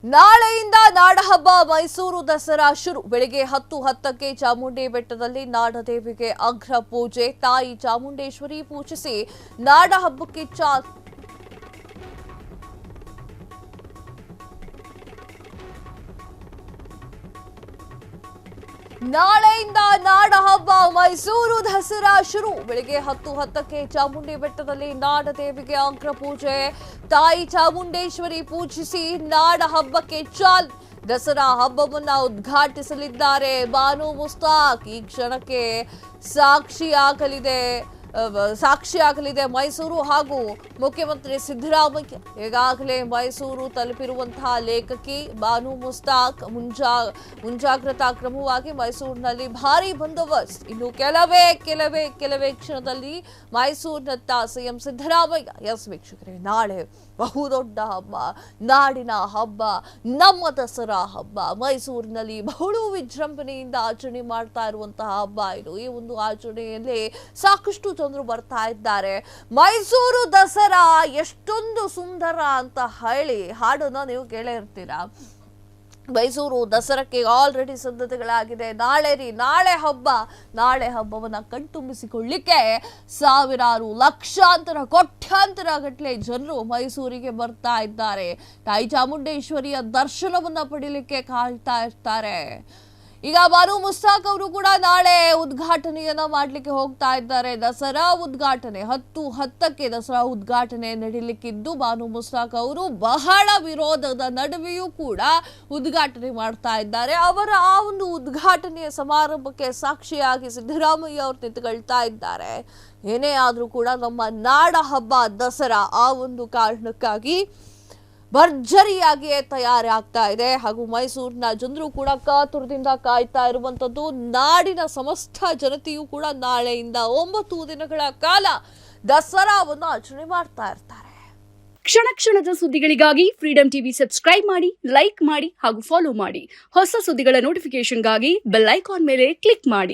ನಾಳೆಯಿಂದ ನಾಡಹಬ್ಬ ಮೈಸೂರು ದಸರಾ ಶುರು. ಬೆಳಿಗ್ಗೆ 10:10ಕ್ಕೆ ಚಾಮುಂಡಿ ಬೆಟ್ಟದಲ್ಲಿ ನಾಡದೇವಿಗೆ ಅಗ್ರ ಪೂಜೆ. ತಾಯಿ ಚಾಮುಂಡೇಶ್ವರಿ ಪೂಜಿಸಿ ನಾಡಹಬ್ಬಕ್ಕೆ ಚಾಲನೆ. ನಾಳೆಯಿಂದ ನಾಡಹಬ್ಬ ಮೈಸೂರು ದಸರಾ ಶುರು. ಬೆಳಿಗ್ಗೆ 10:10ಕ್ಕೆ ಚಾಮುಂಡಿ ಬೆಟ್ಟದಲ್ಲಿ ನಾಡದೇವಿಗೆ ಅಗ್ರ ಪೂಜೆ. ತಾಯಿ ಚಾಮುಂಡೇಶ್ವರಿ ಪೂಜಿಸಿ ನಾಡಹಬ್ಬಕ್ಕೆ ಚಾಲನೆ. ದಸರಾ ಹಬ್ಬವನ್ನ ಉದ್ಘಾಟಿಸಲಿದ್ದಾರೆ ಬಾನು ಮುಸ್ತಾಕ್. ಈ ಕ್ಷಣಕ್ಕೆ ಸಾಕ್ಷಿಯಾಗಲಿದೆ ಮೈಸೂರು ಹಾಗೂ ಮುಖ್ಯಮಂತ್ರಿ ಸಿದ್ದರಾಮಯ್ಯ. ಈಗಾಗಲೇ ಮೈಸೂರು ತಲುಪಿರುವಂತಹ ಲೇಖಕಿ ಬಾನು ಮುಸ್ತಾಕ್ ಮುಂಜಾಗ್ರತಾ ಕ್ರಮವಾಗಿ ಮೈಸೂರಿನಲ್ಲಿ ಭಾರಿ ಬಂದೋಬಸ್ತ್. ಇನ್ನು ಕೆಲವೇ ಕ್ಷಣದಲ್ಲಿ ಮೈಸೂರಿನತ್ತ ಸಿಎಂ ಸಿದ್ದರಾಮಯ್ಯ. ಎಸ್ ವೀಕ್ಷಕರೇ, ನಾಳೆ ಬಹುದೊಡ್ಡ ಹಬ್ಬ, ನಾಡಿನ ಹಬ್ಬ, ನಮ್ಮ ದಸರಾ ಹಬ್ಬ. ಮೈಸೂರಿನಲ್ಲಿ ಬಹಳ ವಿಜೃಂಭಣೆಯಿಂದ ಆಚರಣೆ ಮಾಡ್ತಾ ಇರುವಂತಹ ಹಬ್ಬ ಇದು. ಈ ಒಂದು ಆಚರಣೆಯಲ್ಲಿ ಸಾಕಷ್ಟು ಜನರು ಬರ್ತಾ ಇದ್ದಾರೆ. ಮೈಸೂರು ದಸರಾ ಎಷ್ಟೊಂದು ಸುಂದರ ಅಂತ ಹೇಳಿ ಹಾಡನ್ನ ನೀವು ಕೇಳೇ ಇರ್ತೀರಾ. ಮೈಸೂರು ದಸರಾಕ್ಕೆ ಆಲ್ರೆಡಿ ಸಿದ್ಧತೆಗಳಾಗಿದೆ. ನಾಳೆ ಹಬ್ಬವನ್ನ ಕಣ್ತುಂಬಿಸಿಕೊಳ್ಳಿಕ್ಕೆ ಸಾವಿರಾರು ಲಕ್ಷಾಂತರ ಕೋಟ್ಯಾಂತರ ಗಟ್ಟಲೆ ಜನರು ಮೈಸೂರಿಗೆ ಬರ್ತಾ ಇದ್ದಾರೆ. ತಾಯಿ ಚಾಮುಂಡೇಶ್ವರಿಯ ದರ್ಶನವನ್ನ ಪಡೀಲಿಕ್ಕೆ ಕಾಯ್ತಾ ಇರ್ತಾರೆ. ಈಗ ಬಾನು ಮುಸ್ತಾಕ್ ಅವರು ಕೂಡ ನಾಳೆ ಉದ್ಘಾಟನೆಯನ್ನ ಮಾಡ್ಲಿಕ್ಕೆ ಹೋಗ್ತಾ ಇದ್ದಾರೆ. ದಸರಾ ಉದ್ಘಾಟನೆ 10:10ಕ್ಕೆ ದಸರಾ ಉದ್ಘಾಟನೆ ನಡೀಲಿಕ್ಕಿದ್ದು, ಬಾನು ಮುಸ್ತಾಕ್ ಅವರು ಬಹಳ ವಿರೋಧದ ನಡುವೆಯೂ ಕೂಡ ಉದ್ಘಾಟನೆ ಮಾಡ್ತಾ ಇದ್ದಾರೆ. ಅವರ ಆ ಒಂದು ಉದ್ಘಾಟನೆಯ ಸಮಾರಂಭಕ್ಕೆ ಸಾಕ್ಷಿಯಾಗಿ ಸಿದ್ದರಾಮಯ್ಯ ಅವರು ನಿಂತುಕೊಳ್ತಾ ಇದ್ದಾರೆ. ಏನೇ ಆದ್ರೂ ಕೂಡ ನಮ್ಮ ನಾಡ ಹಬ್ಬ ದಸರಾ ಆ ಒಂದು ಕಾರಣಕ್ಕಾಗಿ ಭರ್ಜರಿಯಾಗಿಯೇ ತಯಾರಿ ಆಗ್ತಾ ಇದೆ. ಹಾಗೂ ಮೈಸೂರಿನ ಜನರು ಕೂಡ ಕಾತುರದಿಂದ ಕಾಯ್ತಾ ಇರುವಂತದ್ದು. ನಾಡಿನ ಸಮಸ್ತ ಜನತೆಯೂ ಕೂಡ ನಾಳೆಯಿಂದ 9 ದಿನಗಳ ಕಾಲ ದಸರಾವನ್ನು ಆಚರಣೆ ಮಾಡ್ತಾ ಇರ್ತಾರೆ. ಕ್ಷಣ ಕ್ಷಣದ ಸುದ್ದಿಗಳಿಗಾಗಿ ಫ್ರೀಡಂ ಟಿವಿ ಸಬ್ಸ್ಕ್ರೈಬ್ ಮಾಡಿ, ಲೈಕ್ ಮಾಡಿ ಹಾಗೂ ಫಾಲೋ ಮಾಡಿ. ಹೊಸ ಸುದ್ದಿಗಳ ನೋಟಿಫಿಕೇಶನ್ಗಾಗಿ ಬೆಲ್ ಐಕಾನ್ ಮೇಲೆ ಕ್ಲಿಕ್ ಮಾಡಿ.